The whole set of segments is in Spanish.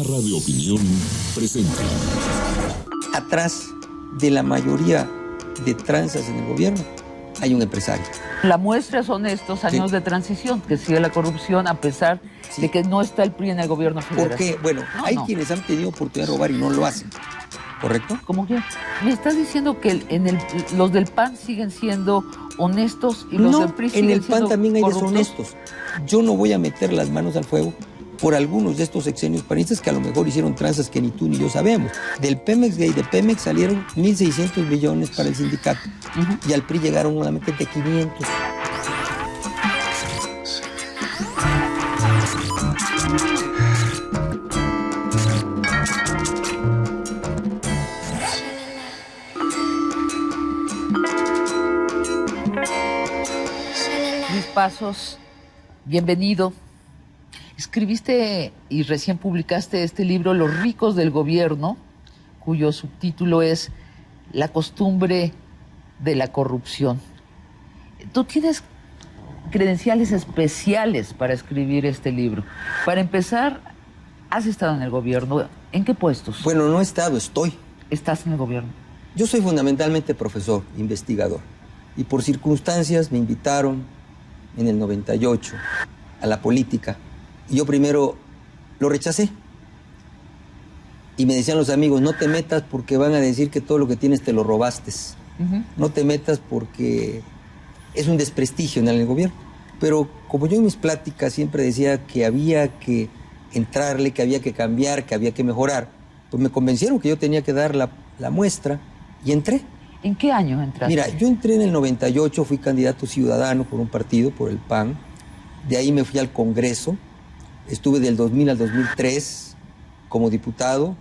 Barra de Opinión presenta. Atrás de la mayoría de tranzas en el gobierno hay un empresario. La muestra son estos años de transición, que sigue la corrupción a pesar de que no está el PRI en el gobierno federal. Porque, bueno, hay quienes han tenido oportunidad de robar y no lo hacen, ¿correcto? ¿Cómo que? Me estás diciendo que los del PAN siguen siendo honestos y los del PRI siguen siendo en el PAN también hay corruptos. deshonestos. Yo no voy a meter las manos al fuego por algunos de estos sexenios panistas que a lo mejor hicieron tranzas que ni tú ni yo sabemos. Del Pemex Gay de Pemex salieron 1.600 millones para el sindicato y al PRI llegaron solamente de 500. Luis Pasos, bienvenido. Escribiste y recién publicaste este libro, Los ricos del gobierno, cuyo subtítulo es La costumbre de la corrupción. Tú tienes credenciales especiales para escribir este libro. Para empezar, has estado en el gobierno. ¿En qué puestos? Bueno, no he estado, estoy. ¿Estás en el gobierno? Yo soy fundamentalmente profesor, investigador. Y por circunstancias me invitaron en el 98 a la política. Y yo primero lo rechacé. Y me decían los amigos, no te metas porque van a decir que todo lo que tienes te lo robaste. No te metas porque es un desprestigio en el gobierno. Pero como yo en mis pláticas siempre decía que había que entrarle, que había que cambiar, que había que mejorar, pues me convencieron que yo tenía que dar la muestra y entré. ¿En qué año entraste? Mira, yo entré en el 98, fui candidato ciudadano por un partido, por el PAN. De ahí me fui al Congreso. Estuve del 2000 al 2003 como diputado.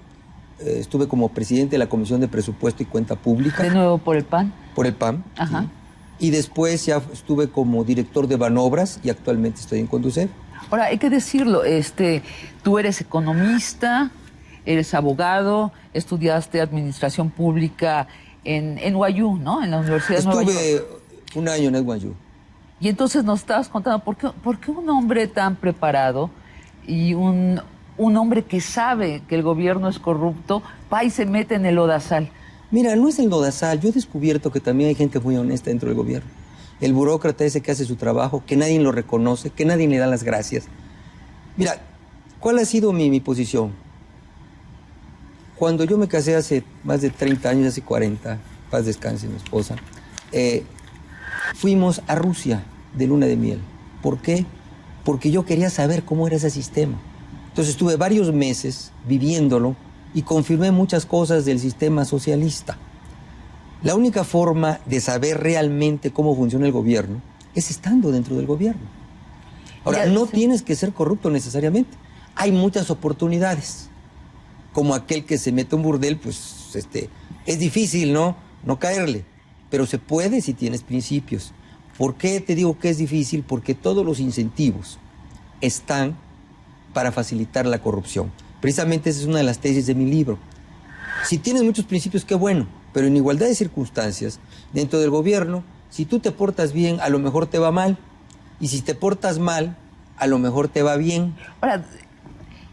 Estuve como presidente de la Comisión de Presupuesto y Cuenta Pública. ¿De nuevo por el PAN? Por el PAN, Ajá. Sí. Y después ya estuve como director de Banobras y actualmente estoy en Conducef. Ahora, hay que decirlo, tú eres economista, eres abogado, estudiaste administración pública en NYU, ¿no? En la Universidad de Nueva York. Estuve un año en NYU. Y entonces nos estabas contando, ¿por qué un hombre tan preparado y un hombre que sabe que el gobierno es corrupto va y se mete en el lodazal? Mira, no es el lodazal. Yo he descubierto que también hay gente muy honesta dentro del gobierno. El burócrata ese que hace su trabajo, que nadie lo reconoce, que nadie le da las gracias. Mira, ¿cuál ha sido mi posición? Cuando yo me casé hace más de 30 años, hace 40, paz descanse mi esposa, fuimos a Rusia de luna de miel. ¿Por qué? Porque yo quería saber cómo era ese sistema. Entonces estuve varios meses viviéndolo y confirmé muchas cosas del sistema socialista. La única forma de saber realmente cómo funciona el gobierno es estando dentro del gobierno. Ahora, no tienes que ser corrupto necesariamente. Hay muchas oportunidades. Como aquel que se mete a un burdel, pues es difícil, ¿no? No caerle. Pero se puede si tienes principios. ¿Por qué te digo que es difícil? Porque todos los incentivos están para facilitar la corrupción. Precisamente esa es una de las tesis de mi libro. Si tienes muchos principios, qué bueno, pero en igualdad de circunstancias, dentro del gobierno, si tú te portas bien, a lo mejor te va mal, y si te portas mal, a lo mejor te va bien. Ahora,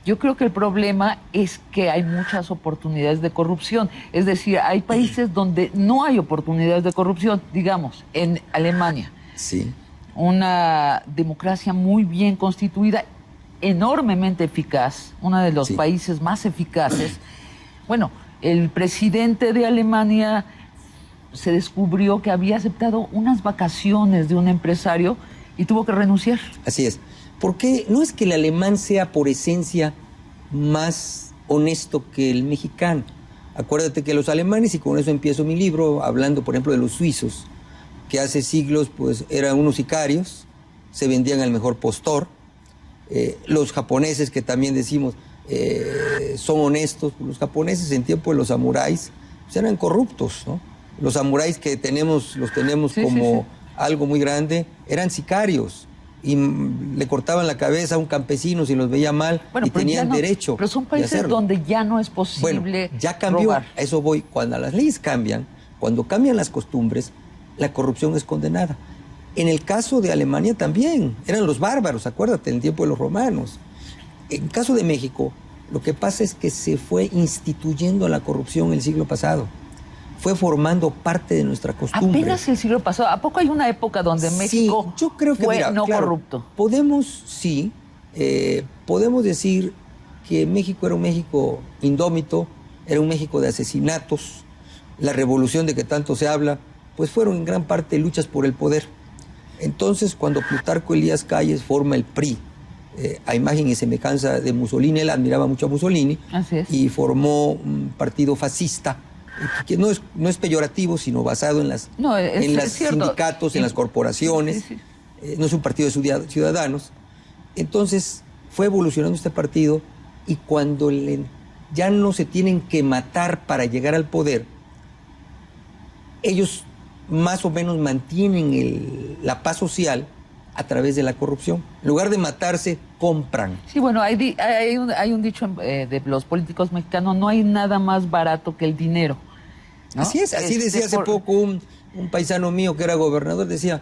yo creo que el problema es que hay muchas oportunidades de corrupción. Es decir, hay países donde no hay oportunidades de corrupción, digamos, en Alemania. Sí. Una democracia muy bien constituida, enormemente eficaz, uno de los países más eficaces. Bueno, el presidente de Alemania se descubrió que había aceptado unas vacaciones de un empresario y tuvo que renunciar. Así es. Porque no es que el alemán sea por esencia más honesto que el mexicano. Acuérdate que los alemanes, y con eso empiezo mi libro, hablando por ejemplo de los suizos, que hace siglos pues eran unos sicarios, se vendían al mejor postor. Los japoneses, que también decimos son honestos, los japoneses en tiempo de los samuráis pues eran corruptos, ¿no? Los samuráis que los tenemos como algo muy grande, eran sicarios y le cortaban la cabeza a un campesino si los veía mal, y tenían derecho. Pero son países donde ya no es posible. Bueno, ya cambió, robar. A eso voy. Cuando las leyes cambian, cuando cambian las costumbres, la corrupción es condenada. En el caso de Alemania también, eran los bárbaros, acuérdate, en el tiempo de los romanos. En el caso de México, Lo que pasa es que se fue instituyendo la corrupción el siglo pasado. Fue formando parte de nuestra costumbre. Apenas el siglo pasado. ¿A poco hay una época donde México yo creo que, fue claro, corrupto? Podemos decir que México era un México indómito, era un México de asesinatos. La revolución de que tanto se habla, pues fueron en gran parte luchas por el poder. Entonces, cuando Plutarco Elías Calles forma el PRI, a imagen y semejanza de Mussolini, él admiraba mucho a Mussolini, y formó un partido fascista, que no es peyorativo, sino basado en los sindicatos, en las corporaciones. No es un partido de ciudadanos. Entonces fue evolucionando este partido, y cuando ya no se tienen que matar para llegar al poder, ellos más o menos mantienen la paz social a través de la corrupción. En lugar de matarse, compran. Sí, bueno, hay un dicho de los políticos mexicanos: no hay nada más barato que el dinero, ¿no? Así es, así decía hace poco un paisano mío que era gobernador, decía,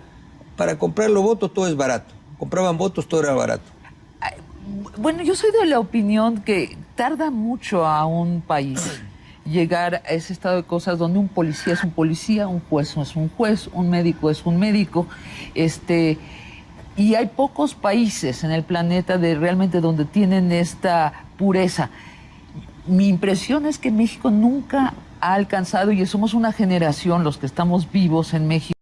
para comprar los votos todo es barato. Compraban votos, todo era barato. Bueno, yo soy de la opinión que tarda mucho a un país llegar a ese estado de cosas donde un policía es un policía, un juez es un juez, un médico es un médico, y hay pocos países en el planeta realmente donde tienen esta pureza. Mi impresión es que México nunca ha alcanzado, y somos una generación, los que estamos vivos en México,